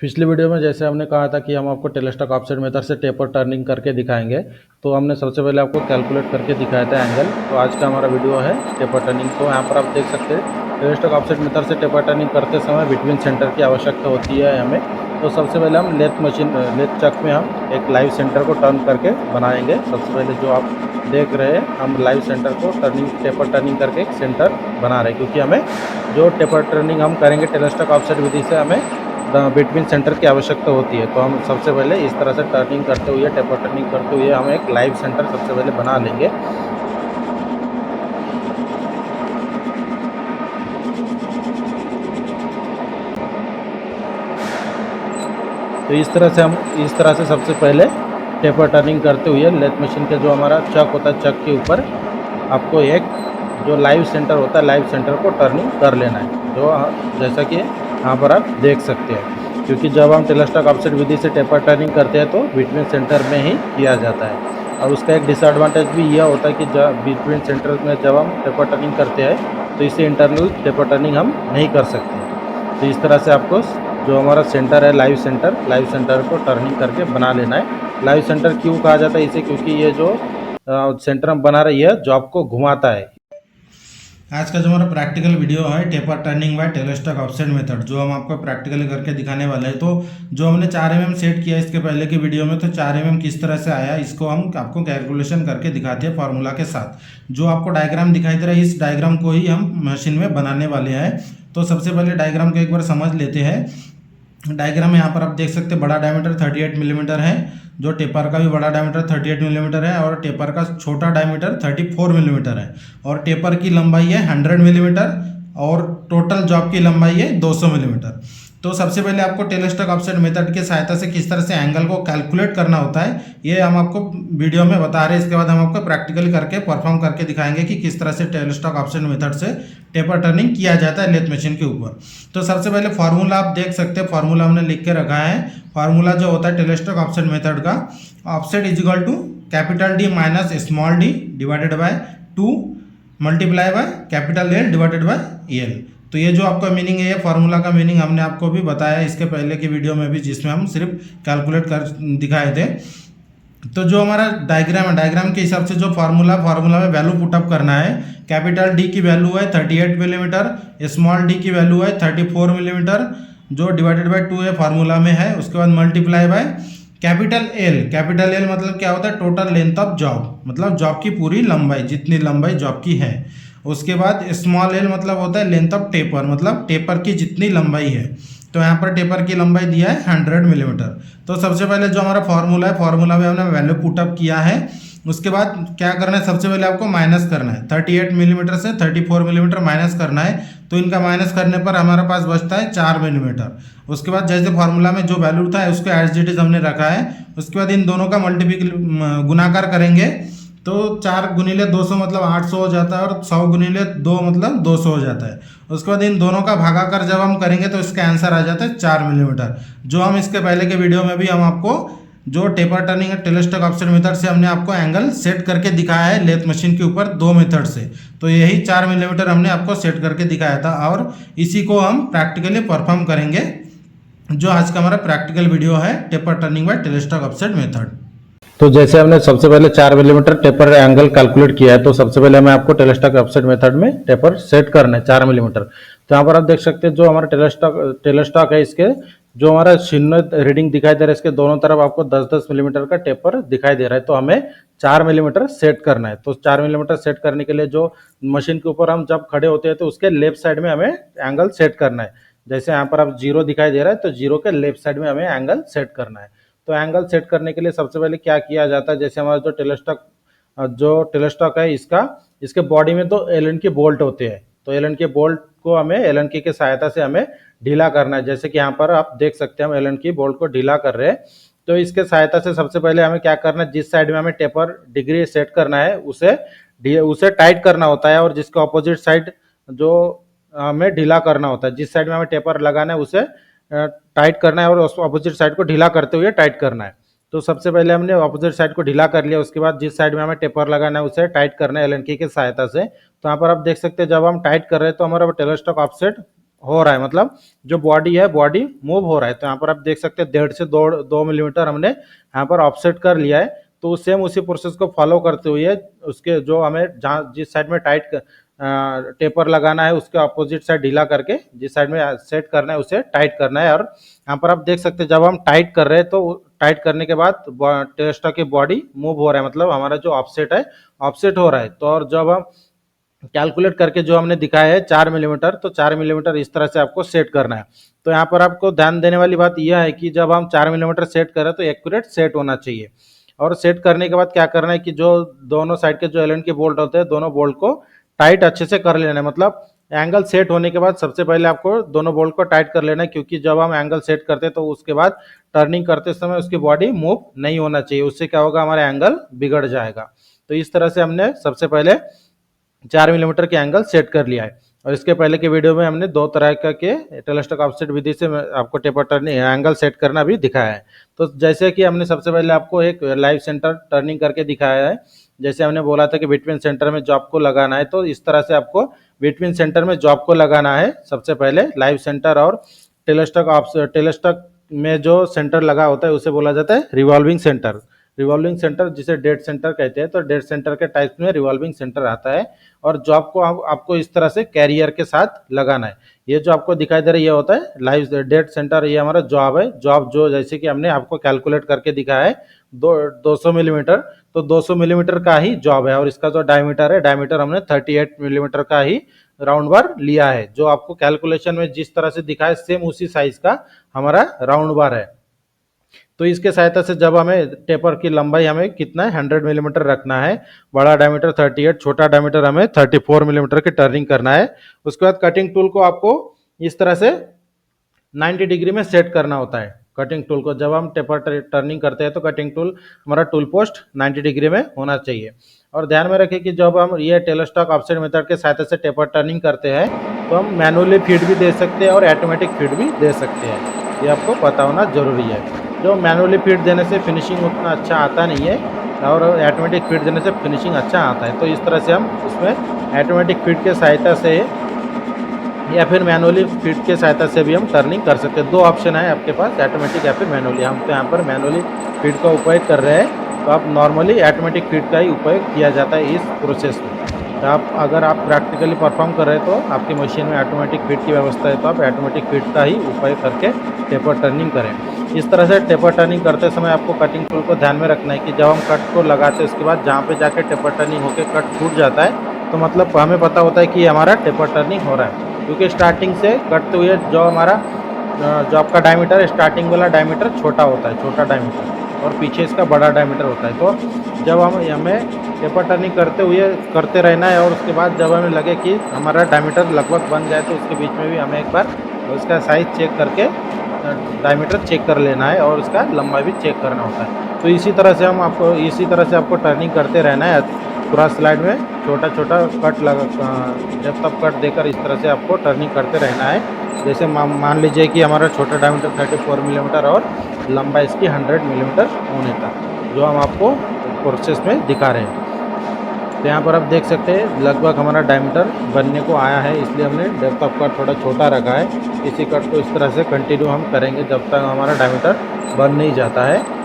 पिछली वीडियो में जैसे हमने कहा था कि हम आपको टेलेस्टॉक ऑफसेट मेथड से टेपर टर्निंग करके दिखाएंगे, तो हमने सबसे पहले आपको कैलकुलेट करके दिखाया था एंगल। तो आज का हमारा वीडियो है टेपर टर्निंग। तो यहाँ पर आप देख सकते हैं टेलेस्टॉक ऑफसेट मेथड से टेपर टर्निंग करते समय बिटवीन सेंटर की आवश्यकता होती है हमें। तो सबसे पहले हम लेथ चक में हम एक लाइव सेंटर को टर्न करके बनाएंगे। सबसे पहले जो आप देख रहे हैं हम लाइव सेंटर को टेपर टर्निंग करके एक सेंटर बना रहे हैं, क्योंकि हमें जो टेपर टर्निंग हम करेंगे टेलेस्टॉक ऑफसेट विधि से हमें बिटवीन सेंटर की आवश्यकता होती है। तो हम सबसे पहले इस तरह से टर्निंग करते हुए टेपर टर्निंग करते हुए हम एक लाइव सेंटर सबसे पहले बना लेंगे। तो इस तरह से सबसे पहले टेपर टर्निंग करते हुए लेथ मशीन के जो हमारा चक होता है, चक के ऊपर आपको एक जो लाइव सेंटर होता है लाइव सेंटर को टर्निंग कर लेना है, जो जैसा कि यहाँ पर आप देख सकते हैं। क्योंकि जब हम टेलेस्टॉक ऑफसेट विधि से टेपर टर्निंग करते हैं तो बिटवीन सेंटर में ही किया जाता है। और उसका एक डिसएडवांटेज भी यह होता है कि जब बिटवीन सेंटर में जब हम टेपर टर्निंग करते हैं तो इसे इंटरनल टेपर टर्निंग हम नहीं कर सकते। तो इस तरह से आपको जो हमारा सेंटर है लाइव सेंटर को टर्निंग करके बना लेना है। लाइव सेंटर क्यों कहा जाता है इसे, क्योंकि ये जो सेंटर हम बना रही है जॉब को घुमाता है। आज का जो हमारा प्रैक्टिकल वीडियो है taper turning by tailstock offset method, जो हम आपको प्रैक्टिकली करके दिखाने वाले हैं। तो जो हमने 4 mm सेट किया इसके पहले की वीडियो में, तो 4 mm किस तरह से आया इसको हम आपको कैलकुलेशन करके दिखाते हैं फार्मूला के साथ। जो आपको डायग्राम दिखाई दे रहा है इस डायग्राम को ही हम मशीन में बनाने वाले हैं। तो सबसे पहले डायग्राम को एक बार समझ लेते हैं। डायग्राम में यहाँ पर आप देख सकते हैं बड़ा डायमीटर 38 मिलीमीटर है, जो टेपर का भी बड़ा डायमीटर 38 मिलीमीटर है और टेपर का छोटा डायमीटर 34 मिलीमीटर है और टेपर की लंबाई है 100 मिलीमीटर और टोटल जॉब की लंबाई है 200 मिलीमीटर। तो सबसे पहले आपको टेलेस्टॉक ऑफसेट मेथड की सहायता से किस तरह से एंगल को कैलकुलेट करना होता है ये हम आपको वीडियो में बता रहे हैं। इसके बाद हम आपको प्रैक्टिकली करके परफॉर्म करके दिखाएंगे कि किस तरह से टेलेस्टॉक ऑफसेट मेथड से टेपर टर्निंग किया जाता है लेथ मशीन के ऊपर। तो सबसे पहले फार्मूला आप देख सकते हैं, फार्मूला हमने लिख के रखा है। फार्मूला जो होता है टेलेस्टॉक ऑफसेट मेथड का, offset is equal to capital D minus small d divided by 2 multiply by capital L divided by L. तो ये जो आपका मीनिंग है, ये फार्मूला का मीनिंग हमने आपको भी बताया इसके पहले की वीडियो में भी, जिसमें हम सिर्फ कैलकुलेट कर दिखाए थे। तो जो हमारा डायग्राम है, डायग्राम के हिसाब से जो फार्मूला में वैल्यू पुटअप करना है। कैपिटल डी की वैल्यू है 38 मिलीमीटर, स्मॉल डी की वैल्यू है 34 मिलीमीटर, जो डिवाइडेड बाय 2 है फार्मूला में है। उसके बाद मल्टीप्लाई बाय कैपिटल एल मतलब क्या होता है, टोटल लेंथ ऑफ जॉब, मतलब जॉब की पूरी लंबाई, जितनी लंबाई जॉब की है। उसके बाद स्मॉल एल मतलब होता है लेंथ ऑफ टेपर, मतलब टेपर की जितनी लंबाई है। तो यहाँ पर टेपर की लंबाई दिया है 100 मिलीमीटर। तो सबसे पहले जो हमारा फार्मूला है, फार्मूला में हमने वैल्यू पुटअप किया है। उसके बाद क्या करना है, सबसे पहले आपको माइनस करना है। 38 मिलीमीटर से 34 मिलीमीटर माइनस करना है। तो इनका माइनस करने पर हमारे पास बचता है 4 मिलीमीटर। उसके बाद जैसे फार्मूला में जो वैल्यू था उसको एज इट इज हमने रखा है। उसके बाद इन दोनों का गुणाकार करेंगे तो 4 गुणिले 200 मतलब 800 हो जाता है और 100 गुणिले 2 मतलब 200 हो जाता है। उसके बाद इन दोनों का भागाकार जब हम करेंगे तो इसका आंसर आ जाता है 4 मिलीमीटर, जो हम इसके पहले के वीडियो में भी हम आपको जो टेपर टर्निंग टेलेस्टॉक ऑफसेट मेथड से हमने आपको एंगल सेट करके दिखाया है लेथ मशीन के ऊपर 2 मेथड से। तो यही 4 मिलीमीटर हमने आपको सेट करके दिखाया था और इसी को हम प्रैक्टिकली परफॉर्म करेंगे, जो आज का हमारा प्रैक्टिकल वीडियो है taper turning by tailstock offset method. तो जैसे हमने सबसे पहले 4 मिलीमीटर टेपर एंगल कैलकुलेट किया है, तो सबसे पहले हमें आपको टेलेस्टॉक ऑफसेट मेथड में टेपर सेट करना है 4 मिलीमीटर। तो यहाँ पर आप देख सकते हैं जो हमारा टेलेस्टॉक है, इसके जो हमारा शून्य रीडिंग दिखाई दे रहा है इसके दोनों तरफ आपको 10-10 मिलीमीटर का टेपर दिखाई दे रहा है। तो हमें 4 मिलीमीटर सेट करना है। तो 4 मिलीमीटर सेट करने के लिए जो मशीन के ऊपर हम जब खड़े होते हैं तो उसके लेफ्ट साइड में हमें एंगल सेट करना है। जैसे यहाँ पर आप 0 दिखाई दे रहा है तो 0 के लेफ्ट साइड में हमें एंगल सेट करना है। तो एंगल सेट करने के लिए सबसे पहले क्या किया जाता है, जैसे हमारा जो टेलेस्टॉक है इसके बॉडी में तो एलन की बोल्ट होते हैं। तो एलन के बोल्ट को हमें एलन की सहायता से हमें ढीला करना है। जैसे कि यहाँ पर आप देख सकते हैं हम एलन की बोल्ट को ढीला कर रहे हैं। तो इसके सहायता से सबसे पहले हमें क्या करना है, जिस साइड में हमें टेपर डिग्री सेट करना है उसे टाइट करना होता है और जिसके ऑपोजिट साइड जो हमें ढीला करना होता है। जिस साइड में हमें टेपर लगाना है उसे टाइट करना है और उस अपोजिट साइड को ढीला करते हुए टाइट करना है। तो सबसे पहले हमने अपोजिट साइड को ढीला कर लिया। उसके बाद जिस साइड में हमें टेपर लगाना है उसे टाइट करना है एलन की सहायता से। तो यहाँ पर आप देख सकते हैं जब हम टाइट कर रहे हैं तो हमारा टेलेस्टॉक ऑफसेट हो रहा है, मतलब जो बॉडी है बॉडी मूव हो रहा है। तो यहाँ पर आप देख सकते हैं 1.5 से 2 मिलीमीटर हमने यहाँ पर ऑफसेट कर लिया है। तो सेम उसी प्रोसेस को फॉलो करते हुए उसके जो हमें जहाँ जिस साइड में टाइट टेपर लगाना है उसके अपोजिट साइड ढीला करके जिस साइड में सेट करना है उसे टाइट करना है। और यहाँ पर आप देख सकते हैं जब हम टाइट कर रहे हैं तो टाइट करने के बाद टेलेस्टॉक की बॉडी मूव हो रहा है, मतलब हमारा जो ऑफसेट है ऑफसेट हो रहा है। तो और जब हम कैलकुलेट करके जो हमने दिखाया है 4 मिलीमीटर, तो 4 मिलीमीटर इस तरह से आपको सेट करना है। तो यहाँ पर आपको ध्यान देने वाली बात यह है कि जब हम 4 मिलीमीटर सेट करें तो एक्यूरेट सेट होना चाहिए। और सेट करने के बाद क्या करना है कि जो दोनों साइड के जो एलन के बोल्ट होते हैं दोनों बोल्ट को टाइट अच्छे से कर लेना है। मतलब एंगल सेट होने के बाद सबसे पहले आपको दोनों बोल्ट को टाइट कर लेना है, क्योंकि जब हम एंगल सेट करते हैं तो उसके बाद टर्निंग करते समय उसकी बॉडी मूव नहीं होना चाहिए, उससे क्या होगा हमारा एंगल बिगड़ जाएगा। तो इस तरह से हमने सबसे पहले 4 मिलीमीटर के एंगल सेट कर लिया है। और इसके पहले के वीडियो में हमने 2 तरह का के टेलेस्टॉक ऑफसेट विधि से आपको टेपर टर्निंग एंगल सेट करना भी दिखाया है। तो जैसे कि हमने सबसे पहले आपको एक लाइव सेंटर टर्निंग करके दिखाया है, जैसे हमने बोला था कि बिटवीन सेंटर में जॉब को लगाना है, तो इस तरह से आपको बिटवीन सेंटर में जॉब को लगाना है। सबसे पहले लाइव सेंटर और टेलेस्टॉक में जो सेंटर लगा होता है उसे बोला जाता है रिवॉल्विंग सेंटर। रिवॉल्विंग सेंटर जिसे डेड सेंटर कहते हैं, तो डेड सेंटर के टाइप में रिवॉल्विंग सेंटर आता है। और जॉब को आपको इस तरह से कैरियर के साथ लगाना है। ये जो आपको दिखाई दे रहा है ये होता है लाइव डेड सेंटर, ये हमारा जॉब है। जॉब जो जैसे कि हमने आपको कैलकुलेट करके दिखाया है 200 मिलीमीटर, तो 200 मिलीमीटर का ही जॉब है। और इसका जो डायमीटर है, डायमीटर हमने 38 मिलीमीटर का ही राउंड बार लिया है। जो आपको कैलकुलेशन में जिस तरह से दिखा है सेम उसी साइज का हमारा राउंड बार है। तो इसके सहायता से जब हमें टेपर की लंबाई हमें कितना है 100 मिलीमीटर रखना है, बड़ा डायमीटर 38, छोटा डायमीटर हमें 34 मिलीमीटर की टर्निंग करना है। उसके बाद कटिंग टूल को आपको इस तरह से 90 डिग्री में सेट करना होता है। कटिंग टूल को जब हम टेपर टर्निंग करते हैं तो कटिंग टूल हमारा टूल पोस्ट 90 डिग्री में होना चाहिए। और ध्यान में रखें कि जब हम ये टेलेस्टॉक ऑफसेट मेथड के सहायता से टेपर टर्निंग करते हैं तो हम मैनुअली फीड भी दे सकते हैं और ऑटोमेटिक फीड भी दे सकते हैं, ये आपको पता होना जरूरी है। जो मैनुअली फीड देने से फिनिशिंग उतना अच्छा आता नहीं है और ऑटोमेटिक फीड देने से फिनिशिंग अच्छा आता है। तो इस तरह से हम उसमें ऑटोमेटिक फीड के सहायता से या फिर मैनुअली फीड के सहायता से भी हम टर्निंग कर सकते हैं। 2 ऑप्शन है आपके पास, ऑटोमेटिक या फिर मैनुअली। हम तो यहाँ पर मैनुअली फीड का उपयोग कर रहे हैं, तो आप नॉर्मली ऑटोमेटिक फीड का ही उपयोग किया जाता है इस प्रोसेस में। तो अगर आप प्रैक्टिकली परफॉर्म कर रहे हैं तो आपकी मशीन में ऑटोमेटिक फीड की व्यवस्था है, तो आप ऑटोमेटिक फीड का ही उपयोग करके टेपर टर्निंग करें। इस तरह से टेपर टर्निंग करते समय आपको कटिंग टूल को ध्यान में रखना है कि जब हम कट को लगाते हैं उसके बाद जहाँ पे जाके टेपर टर्निंग होकर कट छूट जाता है तो मतलब हमें पता होता है कि हमारा टेपर टर्निंग हो रहा है। क्योंकि स्टार्टिंग से कटते हुए जो हमारा जो आपका डायमीटर है, स्टार्टिंग वाला डायमीटर छोटा होता है, छोटा डायमीटर, और पीछे इसका बड़ा डायमीटर होता है। तो जब हमें टेपर टर्निंग करते रहना है और उसके बाद जब हमें लगे कि हमारा डायमीटर लगभग बन जाए तो उसके बीच में भी हमें एक बार उसका साइज चेक करके डायमीटर चेक कर लेना है और उसका लंबाई भी चेक करना होता है। तो इसी तरह से आपको टर्निंग करते रहना है। पूरा स्लाइड में छोटा छोटा कट डेप्थ ऑफ कट देकर इस तरह से आपको टर्निंग करते रहना है। जैसे मान लीजिए कि हमारा छोटा डायमीटर 34 मिलीमीटर और लंबाई इसकी 100 मिलीमीटर होने तक, जो हम आपको प्रोसेस में दिखा रहे हैं। तो यहाँ पर आप देख सकते हैं लगभग हमारा डायमीटर बनने को आया है, इसलिए हमने डेप्थ ऑफ कट थोड़ा छोटा रखा है। इसी कट को इस तरह से कंटिन्यू हम करेंगे जब तक हमारा डायमीटर बन नहीं जाता है।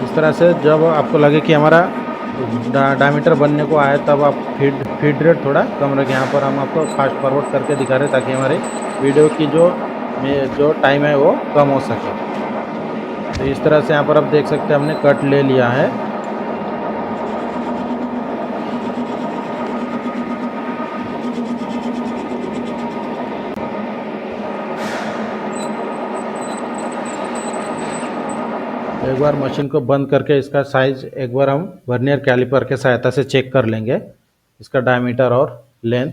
इस तरह से जब आपको लगे कि हमारा डायमीटर बनने को आया तब आप फीड रेट थोड़ा कम रखें। यहाँ पर हम आपको फास्ट फॉरवर्ड करके दिखा रहे हैं ताकि हमारे वीडियो की जो टाइम है वो कम हो सके। तो इस तरह से यहाँ पर आप देख सकते हैं हमने कट ले लिया है। एक बार मशीन को बंद करके इसका साइज एक बार हम वर्नियर कैलिपर के सहायता से चेक कर लेंगे, इसका डायमीटर और लेंथ।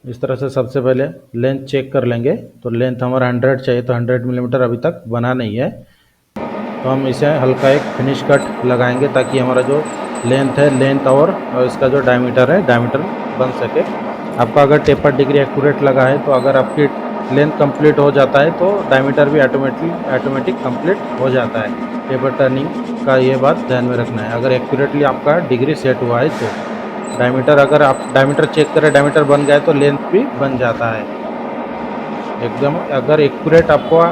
इस तरह से सबसे पहले लेंथ चेक कर लेंगे। तो लेंथ हमारा 100 चाहिए, तो 100 मिलीमीटर अभी तक बना नहीं है, तो हम इसे हल्का एक फिनिश कट लगाएंगे ताकि हमारा जो लेंथ और इसका जो डायमीटर है डायमीटर बन सके। आपका अगर टेपर डिग्री एक्यूरेट लगा है तो अगर आपकी लेंथ कंप्लीट हो जाता है तो डायमीटर भी ऑटोमेटिक कंप्लीट हो जाता है। टेपर टर्निंग का ये बात ध्यान में रखना है। अगर एक्यूरेटली आपका डिग्री सेट हुआ है तो डायमीटर, अगर आप डायमीटर चेक करें, डायमीटर बन गया है तो लेंथ भी बन जाता है एकदम। अगर एक्यूरेट आपको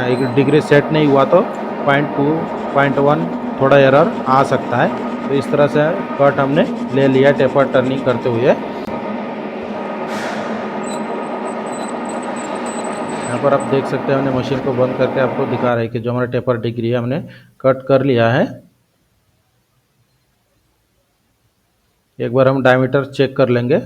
एक डिग्री सेट नहीं हुआ तो 0.2 0.1 थोड़ा एरर आ सकता है। तो इस तरह से कट हमने ले लिया टेपर टर्निंग करते हुए। यहाँ पर आप देख सकते हैं हमने मशीन को बंद करके आपको दिखा रहे हैं कि जो हमारा टेपर डिग्री है हमने कट कर लिया है। एक बार हम डायमीटर चेक कर लेंगे।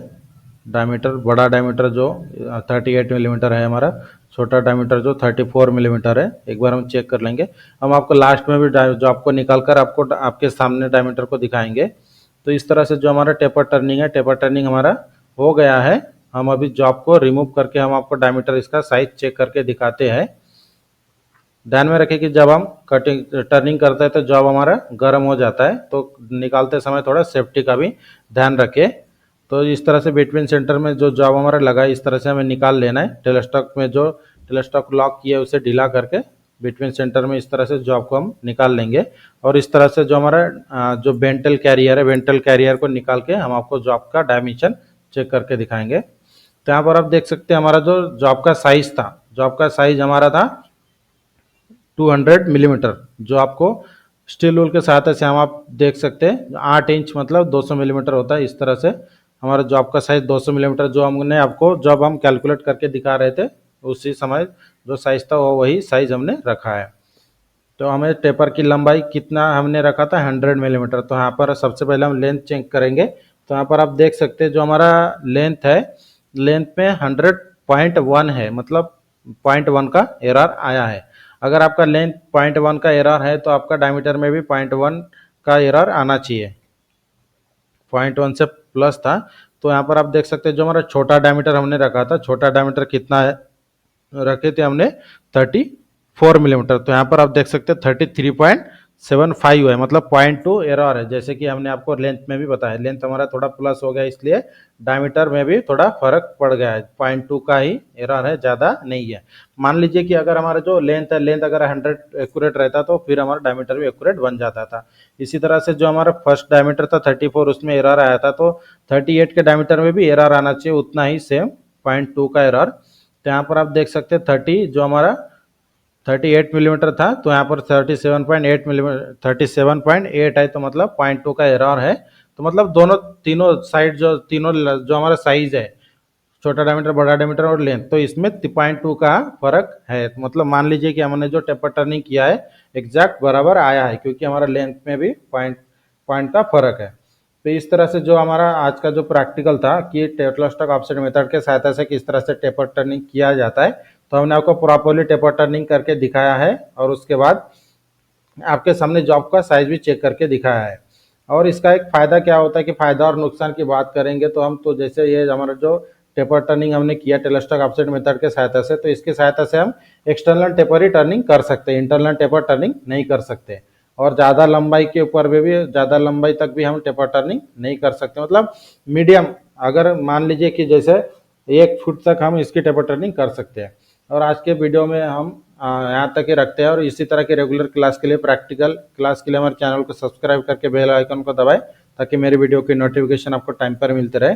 डायमीटर, बड़ा डायमीटर जो 38 मिलीमीटर है हमारा, छोटा डायमीटर जो 34 मिलीमीटर है, एक बार हम चेक कर लेंगे। हम आपको लास्ट में भी जो आपको निकाल कर आपको आपके सामने डायमीटर को दिखाएंगे। तो इस तरह से जो हमारा टेपर टर्निंग है, टेपर टर्निंग हमारा हो गया है। हम अभी जॉब को रिमूव करके हम आपको डायमीटर इसका साइज चेक करके दिखाते हैं। ध्यान में रखें कि जब हम कटिंग टर्निंग करते हैं तो जॉब हमारा गर्म हो जाता है, तो निकालते समय थोड़ा सेफ्टी का भी ध्यान रखें। तो इस तरह से बिटवीन सेंटर में जो जॉब हमारा लगा है इस तरह से हमें निकाल लेना है। टेलस्टॉक में जो टेलस्टॉक लॉक किया है उसे ढीला करके बिटवीन सेंटर में इस तरह से जॉब को हम निकाल लेंगे। और इस तरह से जो हमारा जो वेंटल कैरियर है, वेंटल कैरियर को निकाल के हम आपको जॉब का डायमेंशन चेक करके दिखाएंगे। तो यहाँ पर आप देख सकते हैं हमारा जो जॉब का साइज था, जॉब का साइज हमारा था 200 मिलीमीटर, जो आपको स्टील रूल के सहायता से हम आप देख सकते हैं 8 इंच मतलब 200 मिलीमीटर होता है। इस तरह से हमारा जॉब का साइज 200 मिलीमीटर, जो हमने आपको जब हम कैलकुलेट करके दिखा रहे थे उसी समय जो साइज था वो वही साइज हमने रखा है। तो हमें टेपर की लंबाई कितना हमने रखा था 100 मिलीमीटर। तो यहाँ पर सबसे पहले हम लेंथ चेक करेंगे। तो यहाँ पर आप देख सकते हैं जो हमारा लेंथ है, लेंथ में 100.1 है, मतलब 0.1 का एरर आया है। अगर आपका लेंथ 0.1 का एरर है तो आपका डायमीटर में भी 0.1 का एरर आना चाहिए। 0.1 से प्लस था। तो यहाँ पर आप देख सकते हैं जो हमारा छोटा डायमीटर हमने रखा था, छोटा डायमीटर कितना है रखे थे हमने 34 मिलीमीटर। तो यहाँ पर आप देख सकते हैं 33.75 है, मतलब 0.2 एरर है। जैसे कि हमने आपको लेंथ में भी बताया, लेंथ हमारा थोड़ा प्लस हो गया इसलिए डायमीटर में भी थोड़ा फर्क पड़ गया है। 0.2 का ही एरर है, ज़्यादा नहीं है। मान लीजिए कि अगर हमारा जो लेंथ है, लेंथ अगर 100 एक्यूरेट रहता तो फिर हमारा डायमीटर भी एक्यूरेट बन जाता था। इसी तरह से जो हमारा फर्स्ट डायमीटर था 34, उसमें एरर आया था, तो 38 के डायमीटर में भी एरर आना चाहिए उतना ही सेम 0.2 का एरर। तो यहाँ पर आप देख सकते हैं 30 जो हमारा 38 मिलीमीटर था, तो यहाँ पर 37.8 मिलीमीटर 37.8 है, तो मतलब 0.2 का एरर है। तो मतलब दोनों तीनों साइड जो तीनों जो हमारा साइज है, छोटा डायमीटर, बड़ा डायमीटर और लेंथ, तो इसमें 0.2 का फर्क है। तो मतलब मान लीजिए कि हमने जो टेपर टर्निंग किया है एग्जैक्ट बराबर आया है, क्योंकि हमारा लेंथ में भी पॉइंट का फर्क है। तो इस तरह से जो हमारा आज का जो प्रैक्टिकल था कि टेलस्टॉक ऑफसेट मेथड के सहायता से किस तरह से टेपर टर्निंग किया जाता है, तो हमने आपको प्रॉपरली टेपर टर्निंग करके दिखाया है और उसके बाद आपके सामने जॉब का साइज भी चेक करके दिखाया है। और इसका एक फ़ायदा क्या होता है कि फ़ायदा और नुकसान की बात करेंगे तो हम, तो जैसे ये हमारा जो टेपर टर्निंग हमने किया टेलस्टॉक ऑफसेट मेथड के सहायता से, तो इसकी सहायता से हम एक्सटर्नल टेपर ही टर्निंग कर सकते हैं, इंटरनल टेपर टर्निंग नहीं कर सकते। और ज़्यादा लंबाई के ऊपर भी ज़्यादा लंबाई तक भी हम टेपर टर्निंग नहीं कर सकते। मतलब मीडियम, अगर मान लीजिए कि जैसे 1 फुट तक हम इसकी टेपर टर्निंग कर सकते हैं। और आज के वीडियो में हम यहाँ तक ही रखते हैं, और इसी तरह के रेगुलर क्लास के लिए, प्रैक्टिकल क्लास के लिए हमारे चैनल को सब्सक्राइब करके बेल आइकन को दबाएं, ताकि मेरी वीडियो की नोटिफिकेशन आपको टाइम पर मिलते रहे।